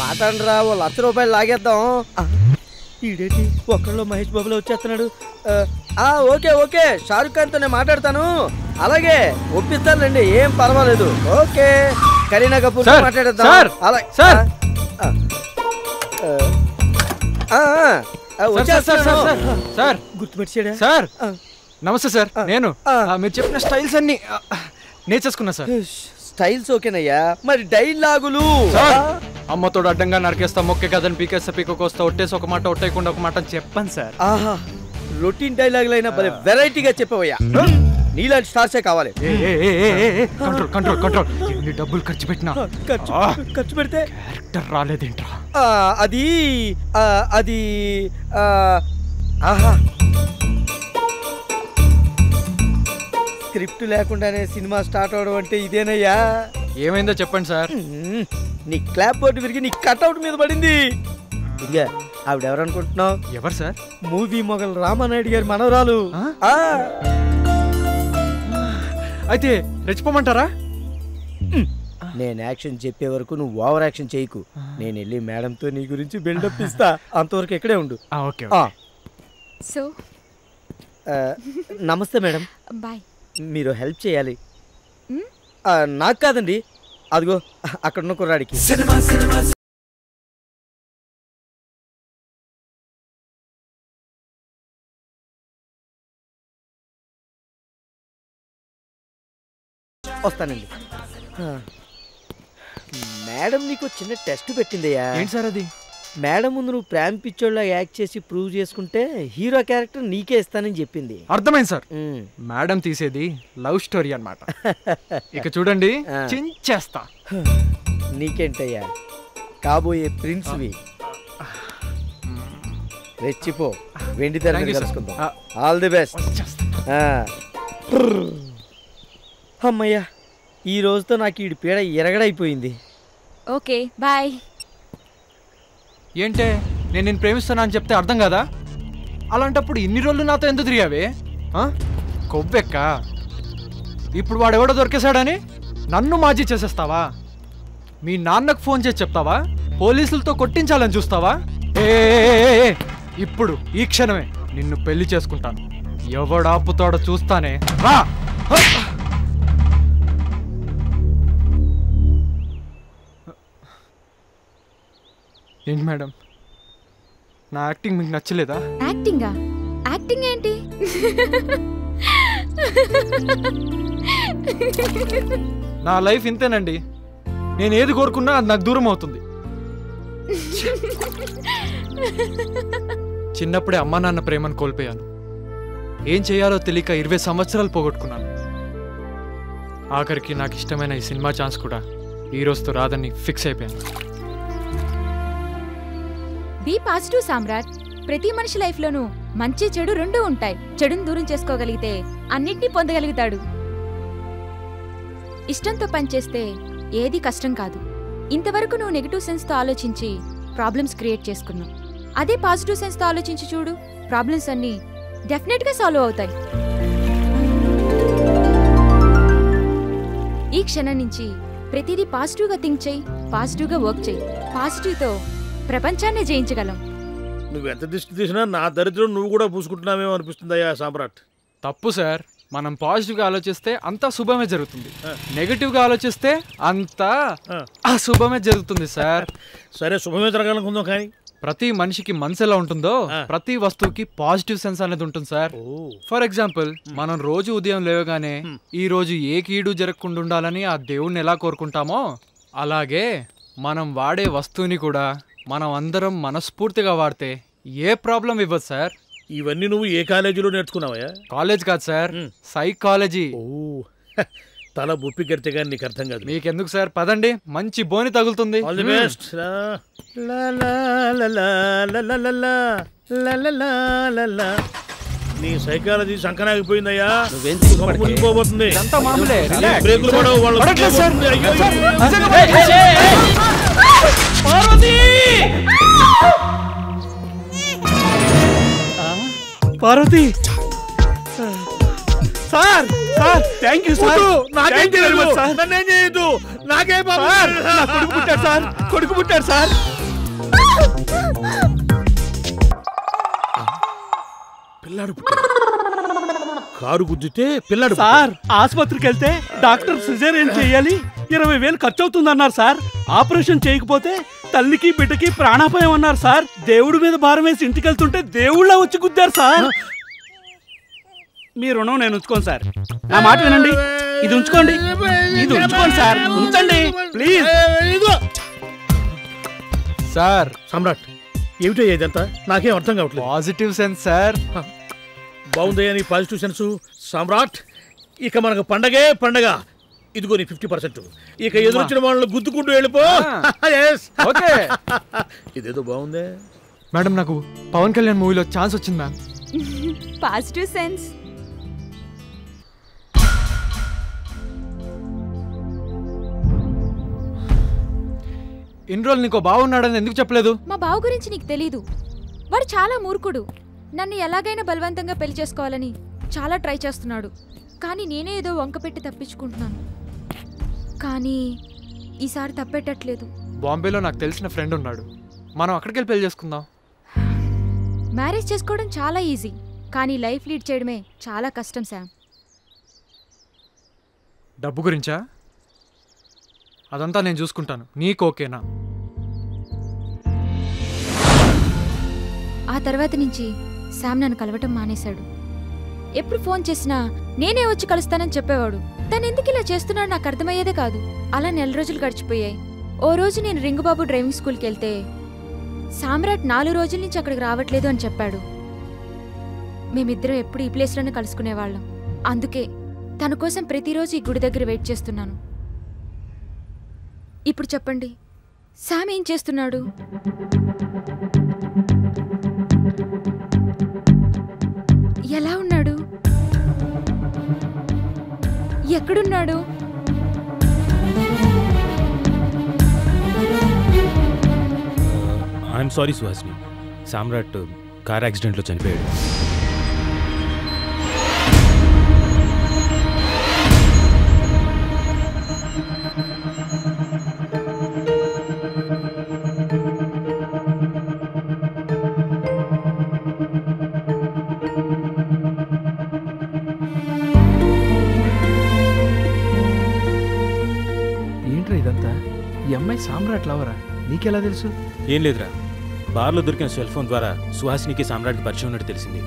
మాట్లాడరా, ఓ 1,00,000 రూపాయలు లాగేద్దాం. ఈడేటి ఒక్కళ్ళు మహేష్ బాబులో వచ్చేస్తున్నాడు. ఓకే ఓకే, షారుఖ్ ఖాన్ తో నేను మాట్లాడతాను. అలాగే ఒప్పిస్తానులేండి, ఏం పర్వాలేదు. ఓకే, కరీనా కపూర్ మాట్లాడేద్దాం. గుర్తుపెట్టాడా సార్? నమస్తే సార్, నేను మీరు చెప్పిన స్టైల్స్ అన్ని నేర్చేసుకున్నా సార్. స్టైల్స్ ఓకేనయ్యా, మరి డైలాగులు? అమ్మతోడు అడ్డంగా నరికేస్తా, మొక్కే కదని పీకేస్తా, పీకొస్తా, ఒట్టేసి ఒక మాట ఒట్టేయకుండా ఒక మాట అని చెప్పాను సార్. ఆహా, రొటీన్ డైలాగులు అయినా భలే వెరైటీగా చెప్పవయ్యా. నీలాంటి స్టార్సే కావాలి. Control control control. ఎన్ని డబ్బులు ఖర్చు పెట్టినా ఖర్చు పెడితే క్యారెక్టర్ రాలేదేంట్రా? అది అది ఆహా, స్క్రిప్ట్ లేకుండానే సినిమా స్టార్ట్ అవడం అంటే ఇదేనయ్యా. ఏమైందో చెప్పండి సార్. నీ క్లాప్ బోర్డు విరిగి నీ కట్అవుట్ మీద పడింది. ఇదిగా ఆవిడెవరనుకుంటున్నావు? ఎవరు సార్? మూవీ మొగల్ రామానాయుడు గారి మనవరాలు. అయితే రెచ్చిపోమంటారా? నేను యాక్షన్ చెప్పే వరకు నువ్వు ఓవర్ యాక్షన్ చేయకు. నేను వెళ్ళి మేడంతో నీ గురించి బిల్డప్ ఇస్తా, అంతవరకు ఇక్కడే ఉండు. ఓకే. సో నమస్తే మేడం. బాయ్. మీరు హెల్ప్ చేయాలి. నాకు కాదండి, అదిగో అక్కడున్న కుర్రాడికి. వస్తానండి. మేడం నీకు చిన్న టెస్ట్ పెట్టిందయ్యా. ఏంటి సార్ అది? మేడం ముందు నువ్వు ప్రేమ పిచ్చోళ్ళ యాక్ట్ చేసి ప్రూవ్ చేసుకుంటే హీరో క్యారెక్టర్ నీకే ఇస్తానని చెప్పింది. అర్థమైంది సార్. మేడం తీసేది లవ్ స్టోరీ అన్నమాట. ఇక చూడండి, చించేస్తా. నీకేంటయ్యా, కాబోయే ప్రిన్స్వి. రెచ్చిపో, వెండి తెర మీద కలుసుకుందాం. All the best. అమ్మయ్యా, ఈ రోజుతో నాకు ఈ పీడ ఎరగడైపోయింది. Okay bye. ఏంటే, నేను నిన్ను ప్రేమిస్తున్నా అని చెప్తే అర్థం కదా? అలాంటప్పుడు ఇన్ని రోజులు నాతో ఎందుకు తిరిగావే? కొవ్వెక్క. ఇప్పుడు వాడెవడో దొరికేశాడని నన్ను మాజీ చేసేస్తావా? మీ నాన్నకు ఫోన్ చేసి చెప్తావా? పోలీసులతో కొట్టించాలని చూస్తావా? ఇప్పుడు ఈ క్షణమే నిన్ను పెళ్లి చేసుకుంటాను. ఎవడాపుతాడో చూస్తానే. రా. ఏంటి మేడం, నా యాక్టింగ్ మీకు నచ్చలేదా? యాక్టింగా? యాక్టింగ్ ఏంటి? నా లైఫ్ ఇంతేనండి. నేను ఏది కోరుకున్నా అది నాకు దూరం అవుతుంది. చిన్నప్పుడే అమ్మా నాన్న ప్రేమను కోల్పోయాను. ఏం చేయాలో తెలియక 20 సంవత్సరాలు పోగొట్టుకున్నాను. ఆఖరికి నాకు ఇష్టమైన ఈ సినిమా ఛాన్స్ కూడా ఈ రోజుతో రాదని ఫిక్స్ అయిపోయాను. బీ పాజిటివ్ సామ్రాట్. ప్రతి మనిషి లైఫ్లోనూ మంచి చెడు రెండూ ఉంటాయి. చెడును దూరం చేసుకోగలిగితే అన్నిటినీ పొందగలుగుతాడు. ఇష్టంతో పనిచేస్తే ఏది కష్టం కాదు. ఇంతవరకు నువ్వు నెగిటివ్ సెన్స్తో ఆలోచించి ప్రాబ్లమ్స్ క్రియేట్ చేసుకున్నావు. అదే పాజిటివ్ సెన్స్తో ఆలోచించి చూడు, ప్రాబ్లమ్స్ అన్నీ డెఫినెట్గా సాల్వ్ అవుతాయి. ఈ క్షణం నుంచి ప్రతిదీ పాజిటివ్గా థింక్ చేయి, పాజిటివ్గా వర్క్ చేయి. పాజిటివ్తో ప్రపంచాన్ని జయించగలం. నువ్వెంత దిష్టి తీసినా నా దరిద్రం నువ్వు కూడా పూసుకుంటున్నావేమో అనిపిస్తుందయ్యా సామ్రాట్. తప్పు సార్. మనం పాజిటివ్గా ఆలోచిస్తే అంతా శుభమే జరుగుతుంది. నెగిటివ్గా ఆలోచిస్తే అంతా అశుభమే జరుగుతుంది సార్. సరే, శుభమే జరగాలనుకుందాం. కానీ ప్రతి మనిషికి మనసు ఎలా ఉంటుందో ప్రతి వస్తువుకి పాజిటివ్ సెన్స్ అనేది ఉంటుంది సార్. ఫర్ ఎగ్జాంపుల్, మనం రోజు ఉదయం లేవగానే ఈ రోజు ఏ కీడు జరగకుండా ఉండాలని ఆ దేవుణ్ణి ఎలా కోరుకుంటామో, అలాగే మనం వాడే వస్తువుని కూడా మనం అందరం మనస్ఫూర్తిగా వాడితే ఏ ప్రాబ్లం ఇవ్వదు సార్. ఇవన్నీ నువ్వు ఏ కాలేజీలో నేర్చుకున్నావయ్యా? కాలేజ్ కాదు సార్, సైకాలజీ. తల బుప్పి కడితే కానీ నీకు అర్థం కాదు. మీకెందుకు సార్, పదండి, మంచి బోని తగులుతుంది. All the best. నీ సైకాలజీ సంకనాగిపోయిందయ్యా. పోబోతుంది. బ్రేకులు పడవు. వాళ్ళు Parvati sir, sir thank you sir. నాకేం చేయదు, నన్నేం చేయదు. నాకే కొడుకు పుట్టాడు సార్, కొడుకు పుట్టాడు సార్. పిల్లాడు పుట్టాడు. కారు గుద్దితే పిల్లాడు సార్ ఆసుపత్రికి వెళ్తే డాక్టర్ సిజేరియన్ చేయాలి, 20,000 ఖర్చు అవుతుందన్నారు సార్. ఆపరేషన్ చేయకపోతే తల్లికి బిడ్డకి ప్రాణాపాయం అన్నారు సార్. దేవుడి మీద భారం వేసి ఇంటికి వెళ్తుంటే దేవుళ్ళ వచ్చి గుద్దారు సార్. మీ రుణం నేను ఉంచుకోను సార్. నా మాట వినండి, ఇది ఉంచుకోండి, ఇది ఉంచుకోండి సార్, ఉంచండి ప్లీజ్. సార్ సమ్రాట్, ఏమిటో ఇదంతా నాకేం అర్థం కావట్లేదు. Positive sense sir. బాగుందయ్యా నీ పాజిటివ్ సెన్స్. సమ్రాట్, ఇక మనకు పండగే పండగ. ఇదిగో నీ 50%. ఇక ఎదురొచ్చిన వాళ్ళని గుద్దుకుంటూ వెళ్ళిపో. Yes. ఓకే. ఇదేదో బాగుందే. మేడం, నాకు పవన్ కళ్యాణ్ మూవీలో ఛాన్స్ వచ్చింది మ్యామ్. Positive sense. ఇన్ని రోజులు నీకు బాగున్నాడని ఎందుకు చెప్పలేదు? మా బావ గురించి నీకు తెలీదు. వాడు చాలా మూర్ఖుడు. నన్ను ఎలాగైనా బలవంతంగా పెళ్లి చేసుకోవాలని చాలా ట్రై చేస్తున్నాడు. కానీ నేనే ఏదో వంక పెట్టి తప్పించుకుంటున్నాను. కానీ ఈసారి తప్పెట్టట్లేదు. బాంబేలో నాకు తెలిసిన ఫ్రెండ్ ఉన్నాడు, మనం అక్కడికి వెళ్ళి పెళ్లి చేసుకుందాం. మ్యారేజ్ చేసుకోవడం చాలా ఈజీ, కానీ లైఫ్ లీడ్ చేయడమే చాలా కష్టం శామ్. డబ్బు గురించా? అదంతా నేను చూసుకుంటాను, నీకు ఓకేనా? ఆ తర్వాత నుంచి శామ్ నన్ను కలవటం మానేశాడు. ఎప్పుడు ఫోన్ చేసినా నేనే వచ్చి కలుస్తానని చెప్పేవాడు. తను ఎందుకు ఇలా చేస్తున్నాడు నాకు అర్థమయ్యేదే కాదు. అలా 4 రోజులు గడిచిపోయాయి. ఓ రోజు నేను రింగుబాబు డ్రైవింగ్ స్కూల్కి వెళ్తే సామ్రాట్ 4 రోజుల నుంచి అక్కడికి రావట్లేదు అని చెప్పాడు. మేమిద్దరం ఎప్పుడు ఈ ప్లేస్లోనే కలుసుకునేవాళ్ళం. అందుకే తన కోసం ప్రతిరోజు ఈ గుడి దగ్గర వెయిట్ చేస్తున్నాను. ఇప్పుడు చెప్పండి, శామ్ ఏం చేస్తున్నాడు? ఎలా ఉన్నాడు? ఎక్కడున్నాడు? I'm sorry Suhasini, Samrat car యాక్సిడెంట్లో చనిపోయాడు. ఏంట్రా ఇదంతా? ఈ అమ్మాయి సామ్రాట్ లవరా? నీకెలా తెలుసు? ఏం లేదురా, బార్లో దొరికిన సెల్ ఫోన్ ద్వారా సుహాసినికి సామ్రాట్కి పరిచయం ఉన్నట్టు తెలిసింది.